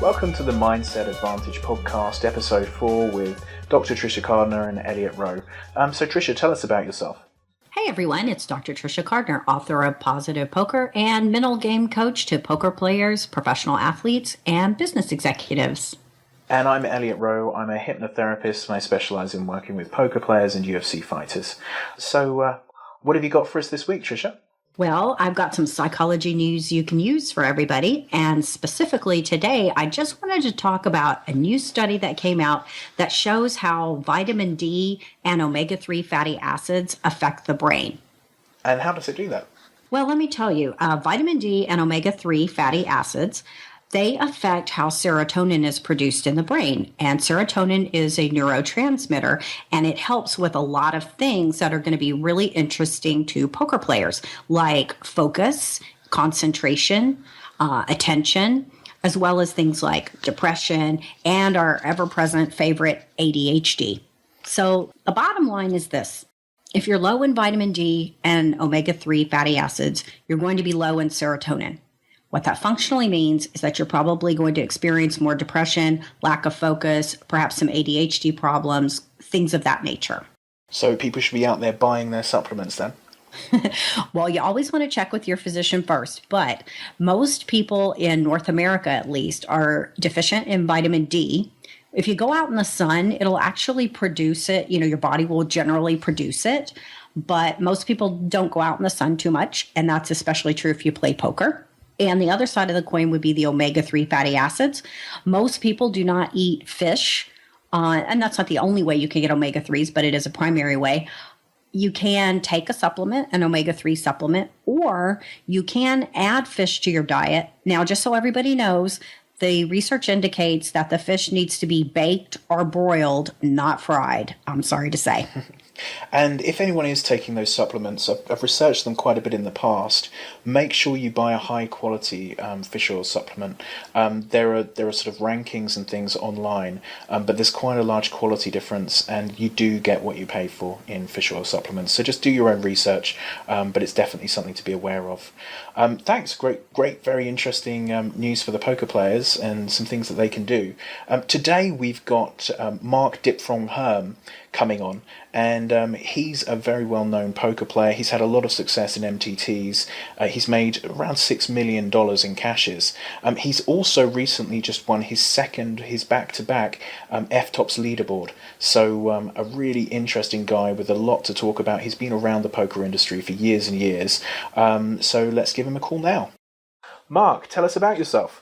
Welcome to the Mindset Advantage podcast, episode 4 with Dr. Tricia Cardner and Elliot Rowe. So Tricia, tell us about yourself. Hey everyone, it's Dr. Tricia Cardner, author of Positive Poker and mental game coach to poker players, professional athletes, and business executives. And I'm Elliot Rowe. I'm a hypnotherapist and I specialize in working with poker players and UFC fighters. So what have you got for us this week, Tricia? Well, I've got some psychology news you can use for everybody. And specifically today, I just wanted to talk about a new study that came out that shows how vitamin D and omega-3 fatty acids affect the brain. And how does it do that? Well, let me tell you, vitamin D and omega-3 fatty acids, they affect how serotonin is produced in the brain. And serotonin is a neurotransmitter, and it helps with a lot of things that are going to be really interesting to poker players, like focus, concentration, attention, as well as things like depression and our ever-present favorite ADHD. So the bottom line is this. If you're low in vitamin D and omega-3 fatty acids, you're going to be low in serotonin. What that functionally means is that you're probably going to experience more depression, lack of focus, perhaps some ADHD problems, things of that nature. So people should be out there buying their supplements then? Well, you always want to check with your physician first, but most people in North America, at least, are deficient in vitamin D. If you go out in the sun, it'll actually produce it. You know, your body will generally produce it, but most people don't go out in the sun too much, and that's especially true if you play poker. And the other side of the coin would be the omega-3 fatty acids. Most people do not eat fish, and that's not the only way you can get omega-3s, but it is a primary way. You can take a supplement, an omega-3 supplement, or you can add fish to your diet. Now, just so everybody knows, the research indicates that the fish needs to be baked or broiled, not fried, I'm sorry to say. And if anyone is taking those supplements, I've researched them quite a bit in the past. Make sure you buy a high quality fish oil supplement. There are sort of rankings and things online, but there's quite a large quality difference, and you do get what you pay for in fish oil supplements. So just do your own research, but it's definitely something to be aware of. Thanks, great, very interesting news for the poker players and some things that they can do. Today we've got Mark Dipthrong Herm coming on, and he's a very well-known poker player. He's had a lot of success in MTTs. He's made around $6 million in cashes. He's also recently just won his back-to-back FTOPS Leaderboard. So a really interesting guy with a lot to talk about. He's been around the poker industry for years and years. So let's give him a call now. Mark, tell us about yourself.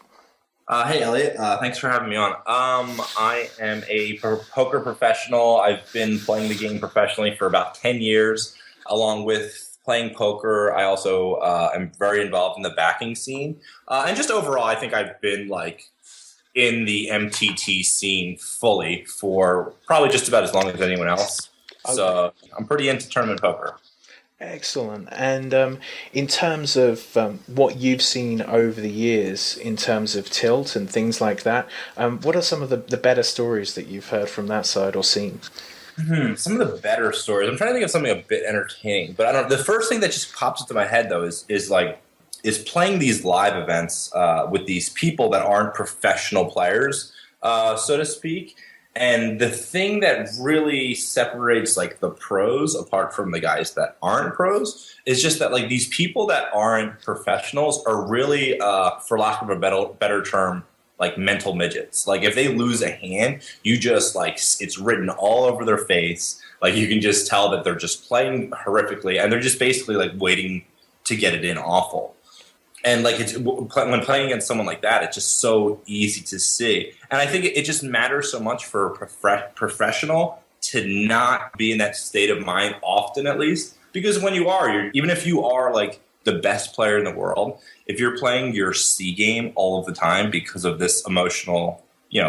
Hey, Elliot. Thanks for having me on. I am a poker professional. I've been playing the game professionally for about 10 years. Along with playing poker, I also am very involved in the backing scene. And just overall, I think I've been in the MTT scene fully for probably just about as long as anyone else. Okay. So I'm pretty into tournament poker. Excellent. And in terms of what you've seen over the years in terms of tilt and things like that, what are some of the better stories that you've heard from that side or seen? Some of the better stories. I'm trying to think of something a bit entertaining, but I don't know. The first thing that just pops into my head though is playing these live events with these people that aren't professional players, so to speak. And the thing that really separates the pros apart from the guys that aren't pros is just that these people that aren't professionals are really, for lack of a better term, mental midgets. If they lose a hand, you just it's written all over their face. You can just tell that they're just playing horrifically, and they're just basically waiting to get it in awful. And when playing against someone like that, it's just so easy to see. And I think it just matters so much for a professional to not be in that state of mind often, at least. Because when you are, even if you are the best player in the world, if you're playing your C game all of the time because of this emotional,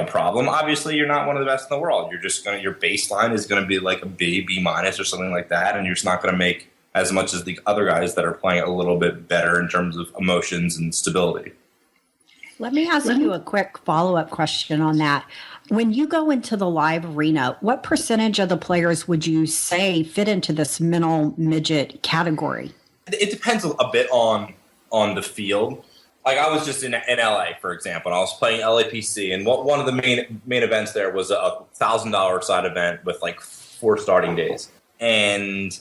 problem, obviously you're not one of the best in the world. Your baseline is going to be a B minus or something like that, and you're just not going to make as much as the other guys that are playing a little bit better in terms of emotions and stability. Let me ask you a quick follow-up question on that. When you go into the live arena, what percentage of the players would you say fit into this mental midget category? It depends a bit on the field. like I was just in LA, for example, and I was playing LAPC, and one of the main events there was a $1,000 side event with like 4 starting days, and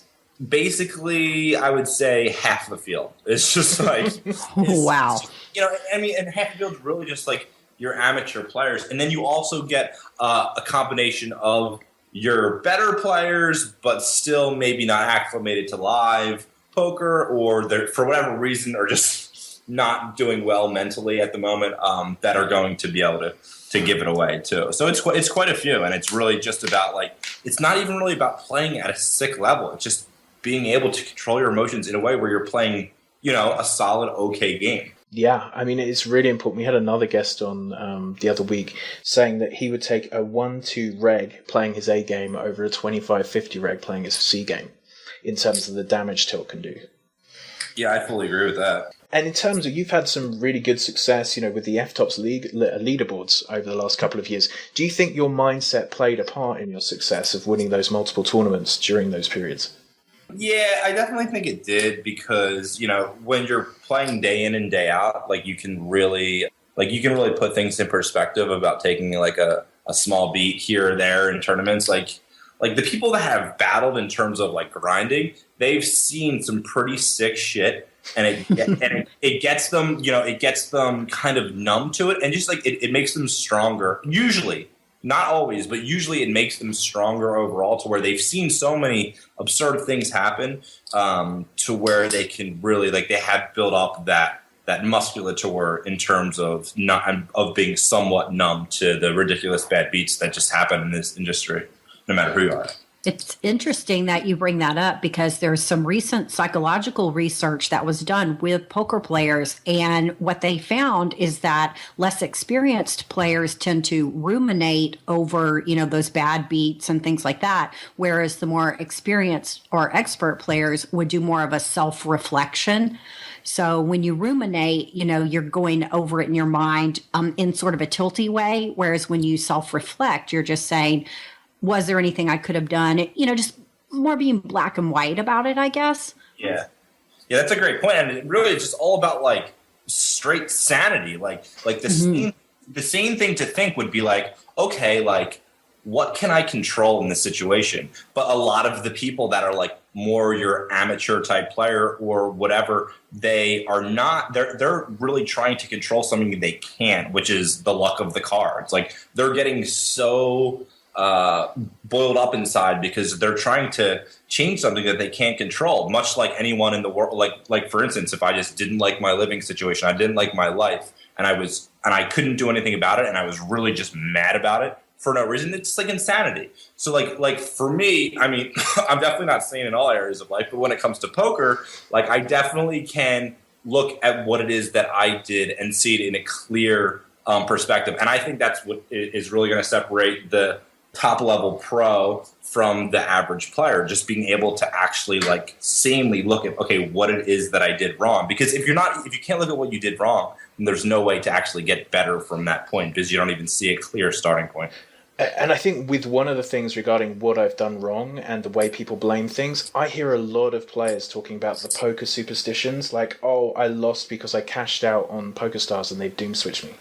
basically I would say half the field. It's just like Wow. you know, I mean, and half the field is really just like your amateur players, and then you also get a combination of your better players, but still maybe not acclimated to live poker, or they're for whatever reason are just not doing well mentally at the moment, that are going to be able to give it away too. So it's quite a few, and it's really just about like, it's not even really about playing at a sick level. It's just being able to control your emotions in a way where you're playing, you know, a solid, okay game. Yeah, I mean, it's really important. We had another guest on the other week saying that he would take a 1-2 reg playing his A game over a 25-50 reg playing his C game in terms of the damage tilt can do. Yeah, I fully agree with that. And in terms of, you've had some really good success, you know, with the FTOPS leaderboards over the last couple of years. Do you think your mindset played a part in your success of winning those multiple tournaments during those periods? Yeah, I definitely think it did, because, you know, when you're playing day in and day out, like you can really put things in perspective about taking like a small beat here or there in tournaments. Like the people that have battled in terms of like grinding, they've seen some pretty sick shit, and it gets them, you know, it gets them kind of numb to it, and just like it makes them stronger. Usually, not always, but usually it makes them stronger overall, to where they've seen so many absurd things happen, to where they can really, like, they have built up that musculature in terms of being somewhat numb to the ridiculous bad beats that just happen in this industry, no matter who you are. It's interesting that you bring that up, because there's some recent psychological research that was done with poker players. And what they found is that less experienced players tend to ruminate over, you know, those bad beats and things like that. Whereas the more experienced or expert players would do more of a self-reflection. So when you ruminate, you know, you're going over it in your mind in sort of a tilty way. Whereas when you self-reflect, you're just saying, was there anything I could have done? You know, just more being black and white about it, I guess. Yeah, that's a great point. And it really is just all about like straight sanity. Like the same thing to think would be like, okay, like what can I control in this situation? But a lot of the people that are like more your amateur type player or whatever, they are not, they're really trying to control something they can't, which is the luck of the cards. Like they're getting so boiled up inside because they're trying to change something that they can't control, much like anyone in the world. Like for instance, if I just didn't like my living situation, I didn't like my life, and I couldn't do anything about it, and I was really just mad about it for no reason, it's like insanity. So like for me, I mean, I'm definitely not saying in all areas of life, but when it comes to poker, like I definitely can look at what it is that I did and see it in a clear perspective. And I think that's what is really going to separate the top level pro from the average player, just being able to actually like sanely look at, okay, what it is that I did wrong. Because if you can't look at what you did wrong, then there's no way to actually get better from that point, because you don't even see a clear starting point. And I think with one of the things regarding what I've done wrong and the way people blame things, I hear a lot of players talking about the poker superstitions, like, oh, I lost because I cashed out on PokerStars and they've doom switched me.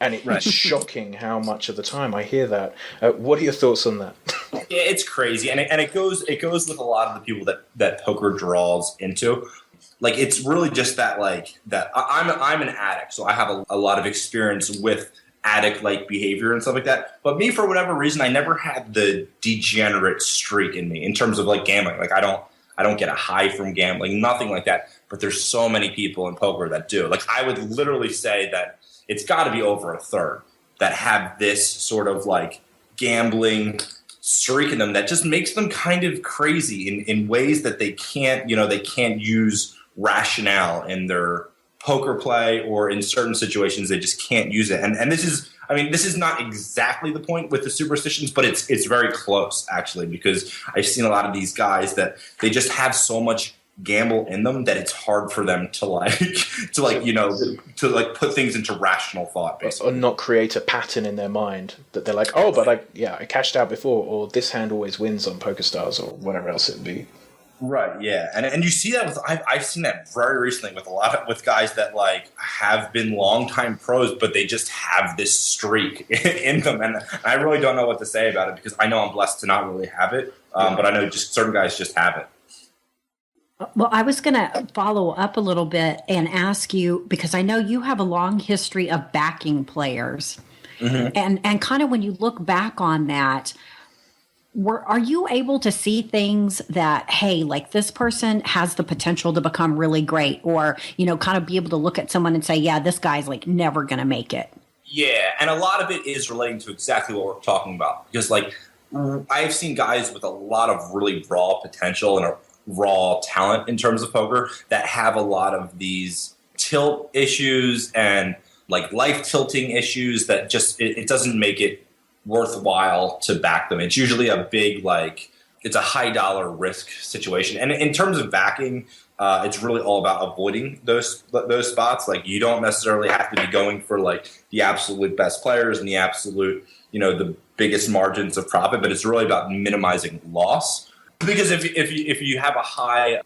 And it's shocking how much of the time I hear that. What are your thoughts on that? Yeah, it's crazy, and it goes with a lot of the people that poker draws into. Like it's really just that I'm an addict, so I have a lot of experience with addict-like behavior and stuff like that. But me, for whatever reason, I never had the degenerate streak in me in terms of like gambling. Like I don't get a high from gambling, nothing like that. But there's so many people in poker that do. Like I would literally say that it's got to be over a third that have this sort of like gambling streak in them that just makes them kind of crazy in ways that they can't use rationale in their poker play, or in certain situations they just can't use it. And this is not exactly the point with the superstitions, but it's very close actually, because I've seen a lot of these guys that they just have so much gamble in them that it's hard for them to put things into rational thought, basically. Or not create a pattern in their mind that they're like, oh, but I cashed out before, or this hand always wins on PokerStars, or whatever else it would be. Right. Yeah. And you see that I've seen that very recently with with guys that like have been longtime pros, but they just have this streak in them. And I really don't know what to say about it because I know I'm blessed to not really have it. But I know just certain guys just have it. Well, I was going to follow up a little bit and ask you, because I know you have a long history of backing players. And kind of when you look back on that, are you able to see things that, hey, like this person has the potential to become really great, or, kind of be able to look at someone and say, yeah, this guy's like never going to make it? Yeah. And a lot of it is relating to exactly what we're talking about because like I've seen guys with a lot of really raw potential and a raw talent in terms of poker that have a lot of these tilt issues and like life tilting issues that just it doesn't make it worthwhile to back them. It's usually a big it's a high dollar risk situation. And in terms of backing, it's really all about avoiding those spots. Like you don't necessarily have to be going for like the absolute best players and the absolute the biggest margins of profit, but it's really about minimizing loss. Because if you have a high,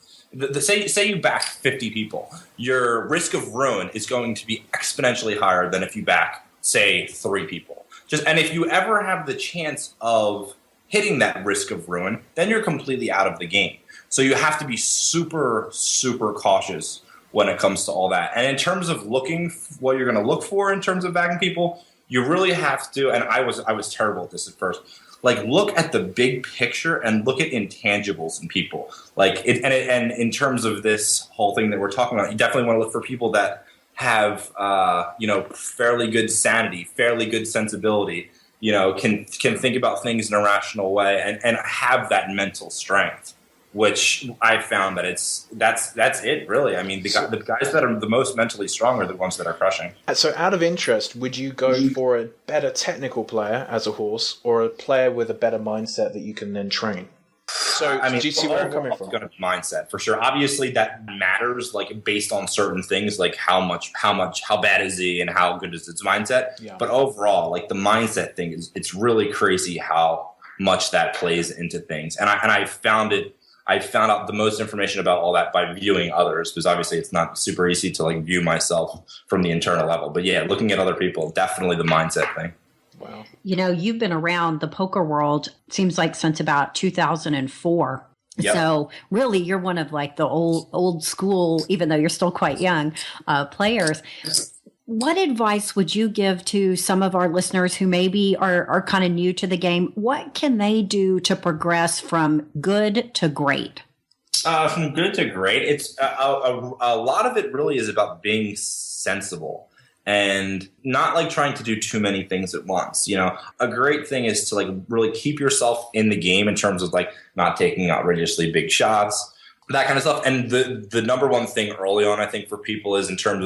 say you back 50 people, your risk of ruin is going to be exponentially higher than if you back, say, 3 people. And if you ever have the chance of hitting that risk of ruin, then you're completely out of the game. So you have to be super, super cautious when it comes to all that. And in terms of looking what you're going to look for in terms of backing people, you really have to. And I was terrible at this at first. Like look at the big picture and look at intangibles in people. And in terms of this whole thing that we're talking about, you definitely want to look for people that have fairly good sanity, fairly good sensibility, can think about things in a rational way and have that mental strength, which I found that that's it really. I mean, the guys that are the most mentally strong are the ones that are crushing. So out of interest, would you go for a better technical player as a horse or a player with a better mindset that you can then train? So do you see where I'm coming from? It's going to be mindset for sure. Obviously, that matters, like based on certain things, like how bad is he, and how good is his mindset. Yeah. But overall, like the mindset thing it's really crazy how much that plays into things. And I found out the most information about all that by viewing others, because obviously it's not super easy to like view myself from the internal level. But yeah, looking at other people, definitely the mindset thing. Wow. You've been around the poker world, seems like since about 2004. Yep. So really you're one of like the old school, even though you're still quite young, players. What advice would you give to some of our listeners who maybe are kind of new to the game? What can they do to progress from good to great? From good to great, it's a lot of it really is about being sensible and not like trying to do too many things at once. A great thing is to like really keep yourself in the game in terms of like not taking outrageously big shots, that kind of stuff. And the number one thing early on, I think, for people is in terms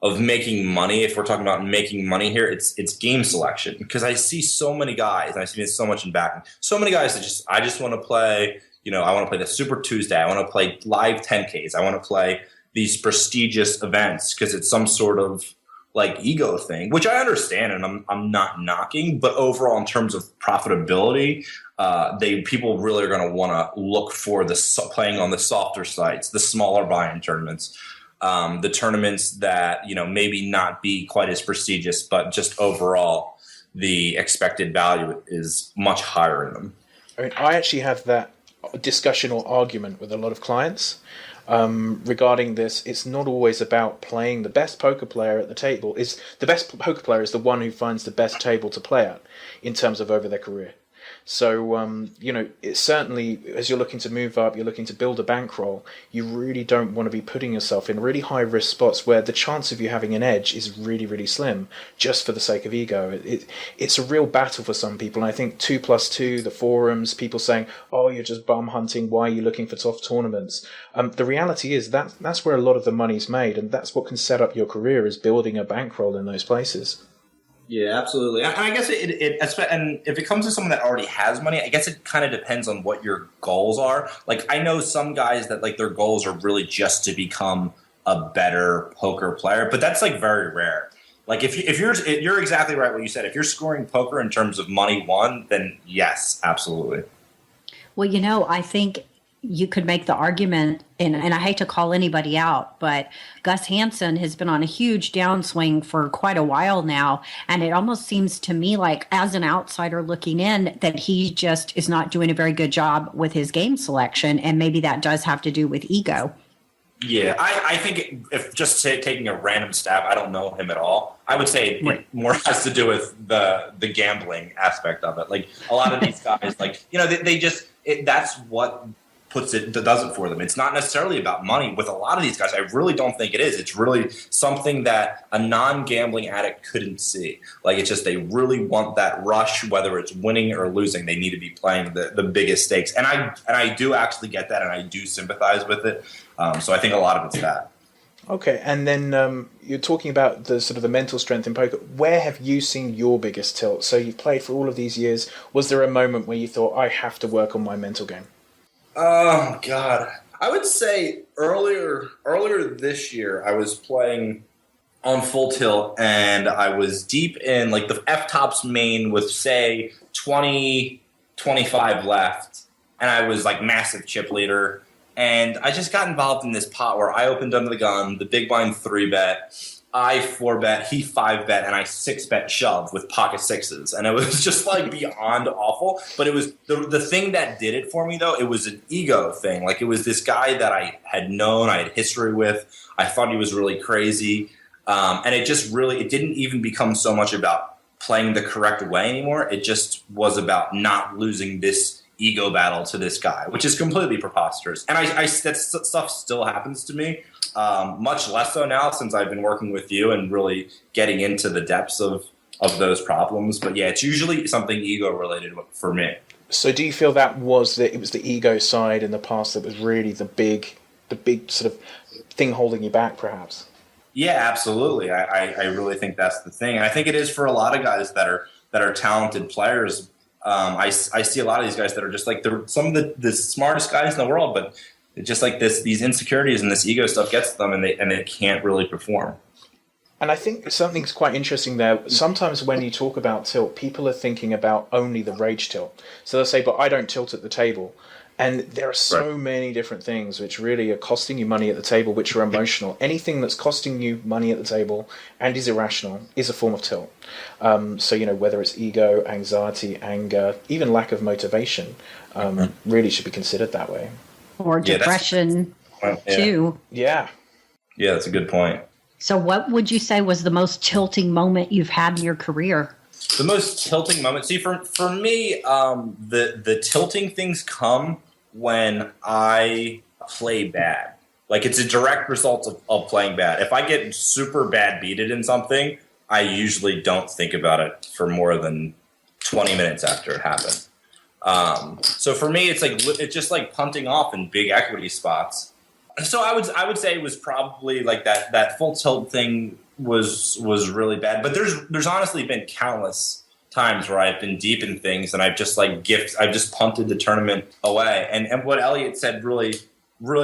of making money. If we're talking about making money here, it's game selection. Because I see so many guys, and I see this so much in backing, so many guys that I just want to play, I want to play the Super Tuesday. I want to play live 10Ks. I want to play these prestigious events because it's some sort of like ego thing, which I understand and I'm not knocking, but overall in terms of profitability, people really are going to want to look for playing on the softer sites, the smaller buy-in tournaments, the tournaments that maybe not be quite as prestigious, but just overall the expected value is much higher in them. I mean, I actually have that discussion or argument with a lot of clients. Regarding this, it's not always about playing the best poker player at the table. The best poker player is the one who finds the best table to play at in terms of over their career. So, it's certainly, as you're looking to move up, you're looking to build a bankroll, you really don't want to be putting yourself in really high risk spots where the chance of you having an edge is really, really slim just for the sake of ego. It's a real battle for some people. And I think 2+2, the forums, people saying, oh, you're just bum hunting, why are you looking for tough tournaments? The reality is that's where a lot of the money's made, and that's what can set up your career, is building a bankroll in those places. Yeah, absolutely. And I guess and if it comes to someone that already has money, I guess it kind of depends on what your goals are. Like I know some guys that like their goals are really just to become a better poker player, but that's like very rare. Like if you're exactly right what you said. If you're scoring poker in terms of money won, then yes, absolutely. Well, I think you could make the argument, and I hate to call anybody out, but Gus Hansen has been on a huge downswing for quite a while now. And it almost seems to me like, as an outsider looking in, that he just is not doing a very good job with his game selection. And maybe that does have to do with ego. Yeah, I think if just taking a random stab, I don't know him at all. I would say it more has to do with the gambling aspect of it. Like a lot of these guys, like, you know, they just, that's what does it for them. It's not necessarily about money. With a lot of these guys, I really don't think it is. It's really something that a non-gambling addict couldn't see. Like, it's just they really want that rush, whether it's winning or losing. They need to be playing the biggest stakes. And I do actually get that, and I do sympathize with it. So I think a lot of it's that. Okay, and then you're talking about the sort of the mental strength in poker. Where have you seen your biggest tilt? So you've played for all of these years. Was there a moment where you thought, I have to work on my mental game? Oh, God. I would say earlier this year, I was playing on full tilt, and I was deep in like the FTOPS main with, say, 20, 25 left, and I was like massive chip leader. And I just got involved in this pot where I opened under the gun, the big blind 3-bet, I 4-bet, he 5-bet, and I 6-bet shove with pocket sixes. And it was just like beyond awful. But it was the thing that did it for me, though, it was an ego thing. Like, it was this guy that I had known, I had history with. I thought he was really crazy. And it just really, it didn't even become so much about playing the correct way anymore. It just was about not losing this ego battle to this guy, which is completely preposterous. And that stuff still happens to me, much less so now since I've been working with you and really getting into the depths of those problems. But yeah, it's usually something ego related for me. So do you feel that it was the ego side in the past that was really the big sort of thing holding you back, perhaps? Yeah, absolutely. I really think that's the thing. And I think it is for a lot of guys that are talented players. I see a lot of these guys that are just like they're some of the smartest guys in the world, but it's just like these insecurities and this ego stuff gets to them, and they can't really perform. And I think something's quite interesting there. Sometimes when you talk about tilt, people are thinking about only the rage tilt. So they'll say, but I don't tilt at the table. And there are so many different things which really are costing you money at the table, which are emotional. Anything that's costing you money at the table and is irrational is a form of tilt. So, you know, whether it's ego, anxiety, anger, even lack of motivation, really should be considered that way. Or depression, too. Yeah. Yeah, that's a good point. So what would you say was the most tilting moment you've had in your career? The most tilting moment. See, for me, the tilting things come when I play bad. Like, it's a direct result of playing bad. If I get super bad beated in something, I usually don't think about it for more than 20 minutes after it happened. So for me, it's just like punting off in big equity spots. So I would say it was probably like that full tilt thing was really bad. But there's honestly been countless times where I've been deep in things and I've just I've just punted the tournament away. And what Elliot said really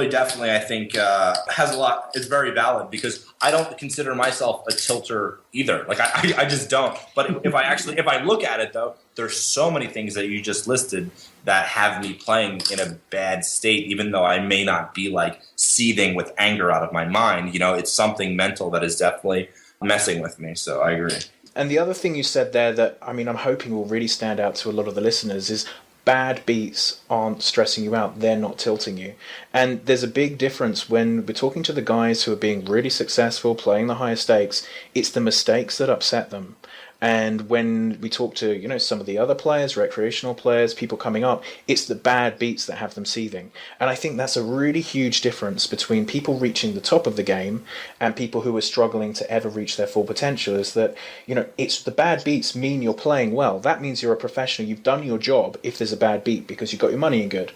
definitely, I think, has a lot, is very valid, because I don't consider myself a tilter either. Like, I just don't. But if I look at it, though, there's so many things that you just listed that have me playing in a bad state, even though I may not be like seething with anger out of my mind. You know, it's something mental that is definitely messing with me. So I agree. And the other thing you said there that, I mean, I'm hoping will really stand out to a lot of the listeners is bad beats aren't stressing you out. They're not tilting you. And there's a big difference when we're talking to the guys who are being really successful, playing the higher stakes. It's the mistakes that upset them. And when we talk to, you know, some of the other players, recreational players, people coming up, it's the bad beats that have them seething. And I think that's a really huge difference between people reaching the top of the game and people who are struggling to ever reach their full potential, is that, you know, it's the bad beats mean you're playing well. That means you're a professional. You've done your job if there's a bad beat, because you've got your money in good.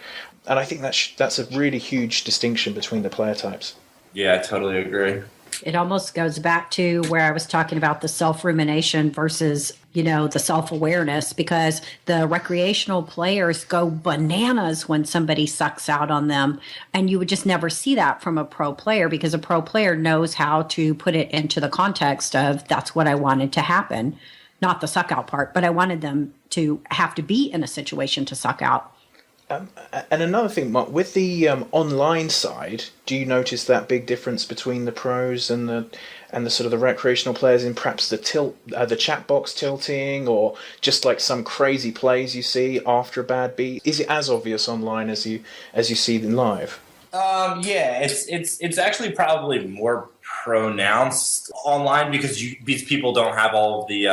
And I think that's a really huge distinction between the player types. Yeah, I totally agree. It almost goes back to where I was talking about the self-rumination versus, you know, the self-awareness, because the recreational players go bananas when somebody sucks out on them. And you would just never see that from a pro player, because a pro player knows how to put it into the context of, that's what I wanted to happen. Not the suck out part, but I wanted them to have to be in a situation to suck out. And another thing, Mark, with the online side, do you notice that big difference between the pros and the sort of the recreational players in perhaps the chat box tilting, or just like some crazy plays you see after a bad beat? Is it as obvious online as you see in live? Yeah, it's actually probably more pronounced online because these people don't have all of the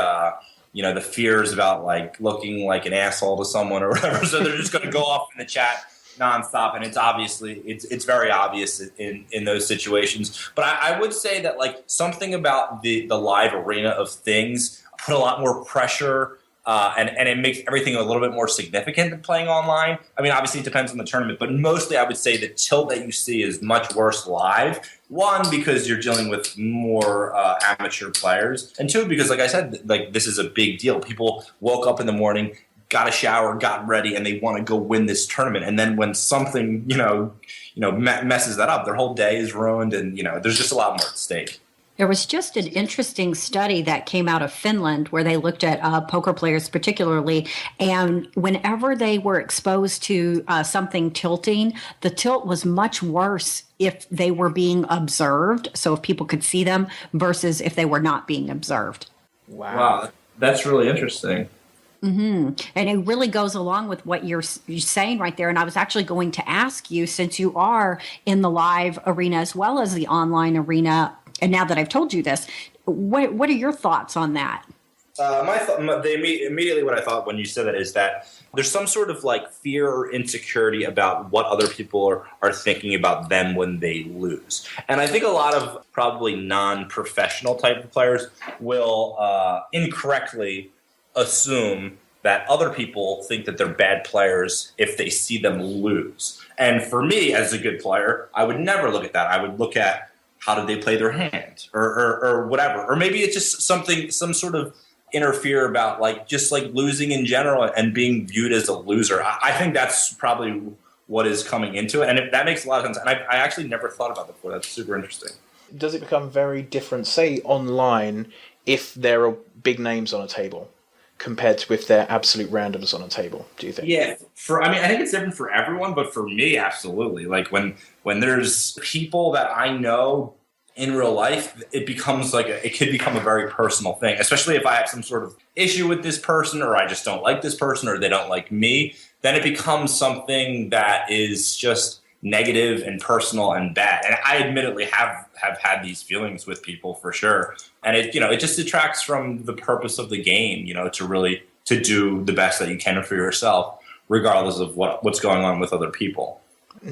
the fears about like looking like an asshole to someone or whatever. So they're just going to go off in the chat nonstop, and it's very obvious in those situations. But I would say that like something about the live arena of things put a lot more pressure. And it makes everything a little bit more significant than playing online. I mean, obviously it depends on the tournament, but mostly I would say the tilt that you see is much worse live. One, because you're dealing with more amateur players, and two, because like I said, like this is a big deal. People woke up in the morning, got a shower, got ready, and they want to go win this tournament. And then when something messes that up, their whole day is ruined, and there's just a lot more at stake. There was just an interesting study that came out of Finland where they looked at poker players particularly, and whenever they were exposed to something tilting, the tilt was much worse if they were being observed, so if people could see them, versus if they were not being observed. Wow. That's really interesting. Mm-hmm. And it really goes along with what you're saying right there. And I was actually going to ask you, since you are in the live arena as well as the online arena, and now that I've told you this, what are your thoughts on that? Immediately what I thought when you said that is that there's some sort of like fear or insecurity about what other people are thinking about them when they lose. And I think a lot of probably non-professional type of players will incorrectly assume that other people think that they're bad players if they see them lose. And for me, as a good player, I would never look at that. I would look at how did they play their hand or whatever. Or maybe it's just some sort of inner fear about like just like losing in general and being viewed as a loser. I think that's probably what is coming into it. And that makes a lot of sense. And I actually never thought about that before. That's super interesting. Does it become very different, say, online, if there are big names on a table compared to if they're absolute randoms on a table, do you think? Yeah, I think it's different for everyone, but for me, absolutely. Like when there's people that I know in real life, it could become a very personal thing, especially if I have some sort of issue with this person, or I just don't like this person, or they don't like me, then it becomes something that is just negative and personal and bad. And I admittedly have had these feelings with people for sure. And it just detracts from the purpose of the game, to do the best that you can for yourself, regardless of what's going on with other people.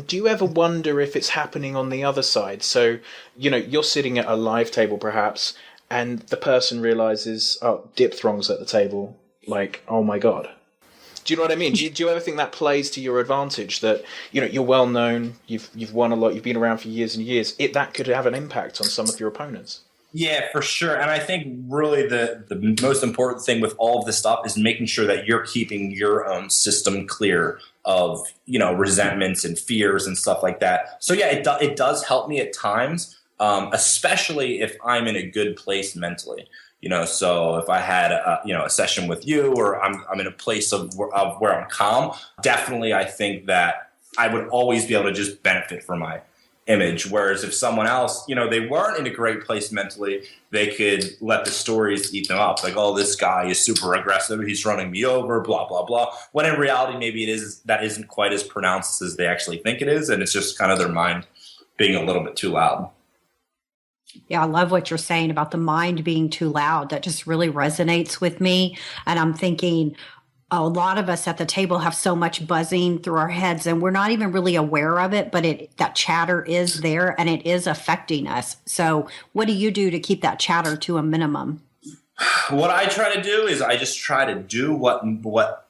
Do you ever wonder if it's happening on the other side? So, you're sitting at a live table perhaps, and the person realizes, oh, Dipthrong's at the table. Like, oh my God. Do you know what I mean? Do you ever think that plays to your advantage, that you're well known, you've won a lot, you've been around for years and years? That could have an impact on some of your opponents. Yeah, for sure. And I think really the most important thing with all of this stuff is making sure that you're keeping your own system clear of resentments and fears and stuff like that. So yeah, it does help me at times, especially if I'm in a good place mentally. So if I had a session with you, or I'm in a place of where I'm calm, definitely I think that I would always be able to just benefit from my image. Whereas if someone else, they weren't in a great place mentally, they could let the stories eat them up. Like, oh, this guy is super aggressive, he's running me over, blah, blah, blah. When in reality, maybe that isn't quite as pronounced as they actually think it is. And it's just kind of their mind being a little bit too loud. Yeah, I love what you're saying about the mind being too loud. That just really resonates with me. And I'm thinking a lot of us at the table have so much buzzing through our heads, and we're not even really aware of it, but that chatter is there and it is affecting us. So what do you do to keep that chatter to a minimum? What I try to do is I just try to do what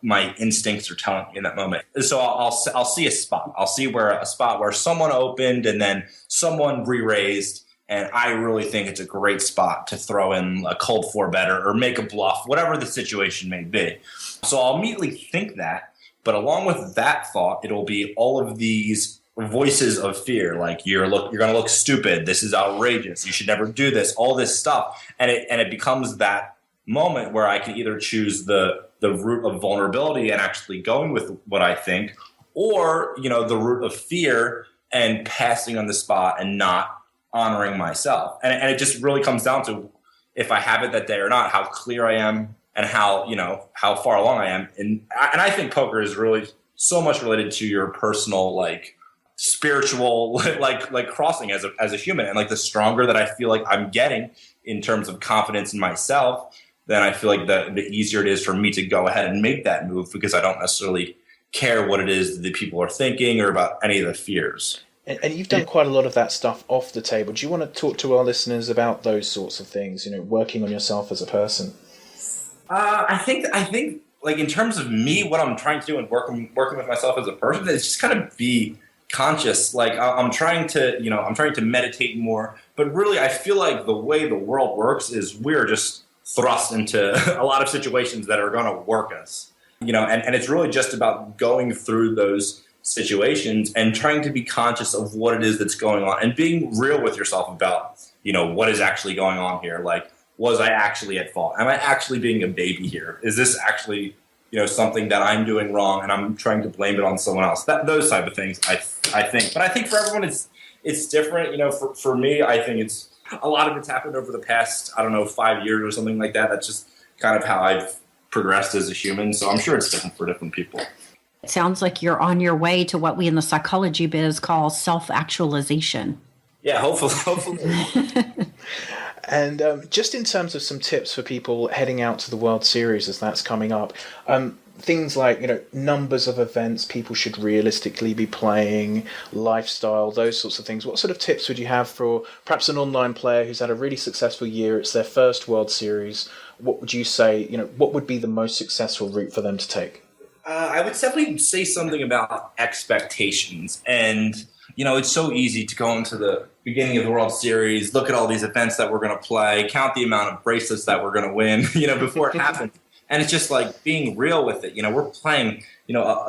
my instincts are telling me in that moment. So I'll see a spot. I'll see a spot where someone opened and then someone re-raised, and I really think it's a great spot to throw in a cold four better or make a bluff, whatever the situation may be. So I'll immediately think that, but along with that thought, it'll be all of these voices of fear, like you're going to look stupid, this is outrageous, you should never do this, all this stuff, and it becomes that moment where I can either choose the route of vulnerability and actually going with what I think, or, the root of fear and passing on the spot and not honoring myself. And it just really comes down to if I have it that day or not, how clear I am and how far along I am. And I think poker is really so much related to your personal, like, spiritual, like crossing as a human. And like the stronger that I feel like I'm getting in terms of confidence in myself, then I feel like the easier it is for me to go ahead and make that move, because I don't necessarily care what it is that people are thinking or about any of the fears. And you've done quite a lot of that stuff off the table. Do you want to talk to our listeners about those sorts of things, working on yourself as a person? I think like in terms of me, what I'm trying to do and working with myself as a person is just kind of be conscious. Like I'm trying to meditate more, but really I feel like the way the world works is we're just thrust into a lot of situations that are going to work us, and it's really just about going through those situations and trying to be conscious of what it is that's going on and being real with yourself about, what is actually going on here. Like, was I actually at fault? Am I actually being a baby here? Is this actually, something that I'm doing wrong and I'm trying to blame it on someone else? Those type of things, I think. But I think for everyone, it's different. For me, I think a lot of it's happened over the past, 5 years or something like that. That's just kind of how I've progressed as a human. So I'm sure it's different for different people. It sounds like you're on your way to what we in the psychology biz call self-actualization. Yeah, hopefully. And just in terms of some tips for people heading out to the World Series as that's coming up, things like, numbers of events people should realistically be playing, lifestyle, those sorts of things. What sort of tips would you have for perhaps an online player who's had a really successful year, it's their first World Series? What would you say, what would be the most successful route for them to take? I would definitely say something about expectations. And, it's so easy to go into the beginning of the World Series, look at all these events that we're going to play, count the amount of bracelets that we're going to win, before it happens. And it's just like being real with it. We're playing,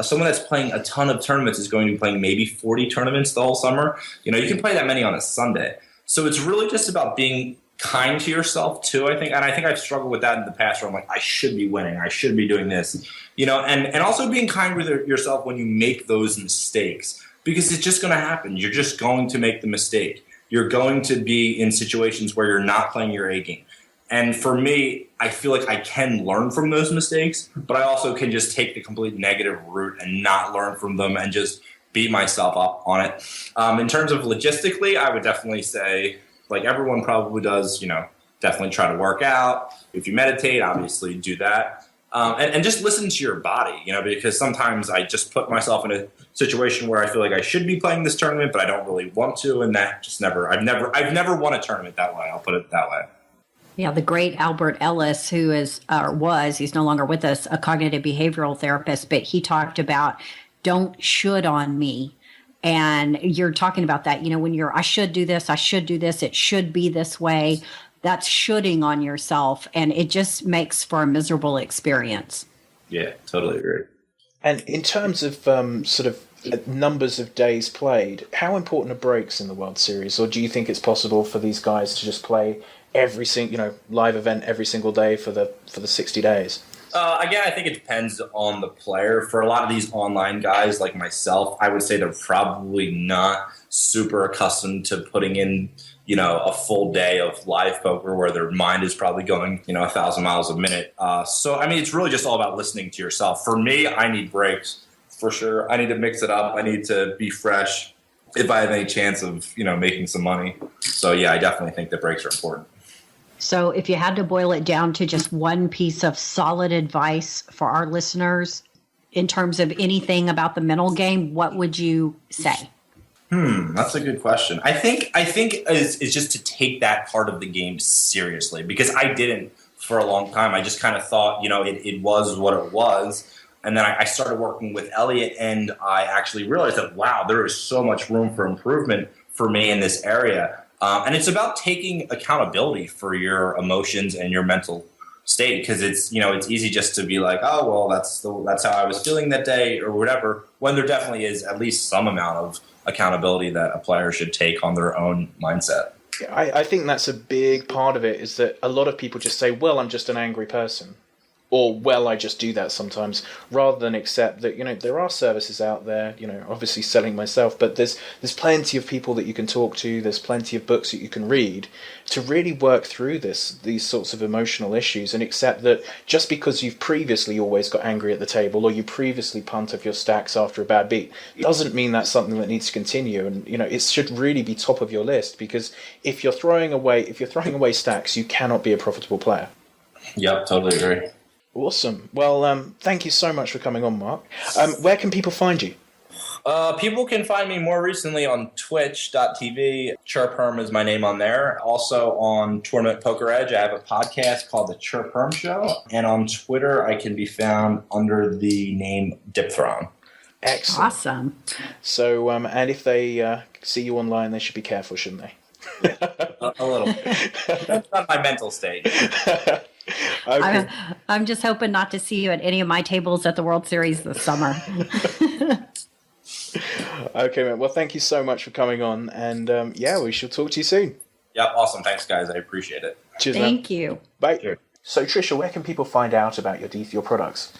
someone that's playing a ton of tournaments is going to be playing maybe 40 tournaments the whole summer. You can play that many on a Sunday. So it's really just about being kind to yourself too, I think. And I think I've struggled with that in the past where I'm like, I should be winning. I should be doing this, and also being kind with yourself when you make those mistakes, because it's just going to happen. You're just going to make the mistake. You're going to be in situations where you're not playing your A game. And for me, I feel like I can learn from those mistakes, but I also can just take the complete negative route and not learn from them and just beat myself up on it. In terms of logistically, I would definitely say, like everyone probably does, definitely try to work out. If you meditate, obviously do that. And just listen to your body, because sometimes I just put myself in a situation where I feel like I should be playing this tournament, but I don't really want to. And that just I've never won a tournament that way. I'll put it that way. Yeah, the great Albert Ellis, who he's no longer with us, a cognitive behavioral therapist, but he talked about don't should on me. And you're talking about that, when I should do this, it should be this way. That's shoulding on yourself, and it just makes for a miserable experience. Yeah, totally agree. And in terms of sort of numbers of days played, how important are breaks in the World Series? Or do you think it's possible for these guys to just play every single, live event every single day for the 60 days? Again, I think it depends on the player. For a lot of these online guys like myself, I would say they're probably not super accustomed to putting in, a full day of live poker where their mind is probably going, 1,000 miles a minute. So, it's really just all about listening to yourself. For me, I need breaks for sure. I need to mix it up. I need to be fresh if I have any chance of, making some money. So, yeah, I definitely think that breaks are important. So if you had to boil it down to just one piece of solid advice for our listeners in terms of anything about the mental game, what would you say? That's a good question. I think is just to take that part of the game seriously, because I didn't for a long time. I just kind of thought, it was what it was. And then I started working with Elliot, and I actually realized that, wow, there is so much room for improvement for me in this area. And it's about taking accountability for your emotions and your mental state, because it's easy just to be like, oh, well, that's how I was feeling that day or whatever, when there definitely is at least some amount of accountability that a player should take on their own mindset. I think that's a big part of it, is that a lot of people just say, well, I'm just an angry person. or well, I just do that sometimes, rather than accept that, you know, there are services out there, you know, obviously selling myself, but there's plenty of people that you can talk to, there's plenty of books that you can read to really work through these sorts of emotional issues, and accept that just because you've previously always got angry at the table, or you previously punt off your stacks after a bad beat, doesn't mean that's something that needs to continue. And, you know, it should really be top of your list, because if you're throwing away stacks, you cannot be a profitable player. Yep, totally agree. Awesome. Well, thank you so much for coming on, Mark. Where can people find you? People can find me more recently on twitch.tv. Herm is my name on there. Also on Tournament Poker Edge, I have a podcast called The Herm Show. And on Twitter, I can be found under the name Dipthrong. Excellent. Awesome. So, and if they see you online, they should be careful, shouldn't they? A little bit. That's not my mental state. Okay. I'm just hoping not to see you at any of my tables at the World Series this summer. Okay, man. Well, thank you so much for coming on, and we shall talk to you soon. Yep, awesome. Thanks, guys. I appreciate it. Cheers, Thank you. Bye. Sure. So, Tricia, where can people find out about your products?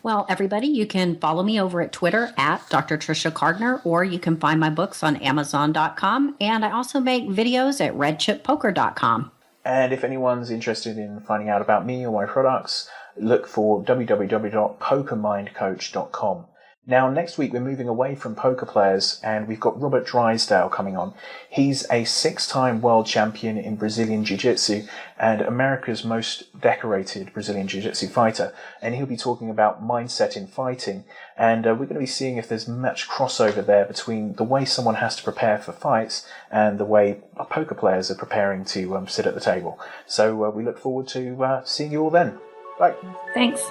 Well, everybody, you can follow me over at Twitter at Dr. Tricia Cardner, or you can find my books on Amazon.com. And I also make videos at redchippoker.com. And if anyone's interested in finding out about me or my products, look for www.pokermindcoach.com. Now, next week, we're moving away from poker players, and we've got Robert Drysdale coming on. He's a 6-time world champion in Brazilian Jiu-Jitsu and America's most decorated Brazilian Jiu-Jitsu fighter. And he'll be talking about mindset in fighting. And we're going to be seeing if there's much crossover there between the way someone has to prepare for fights and the way poker players are preparing to sit at the table. So we look forward to seeing you all then. Bye. Thanks.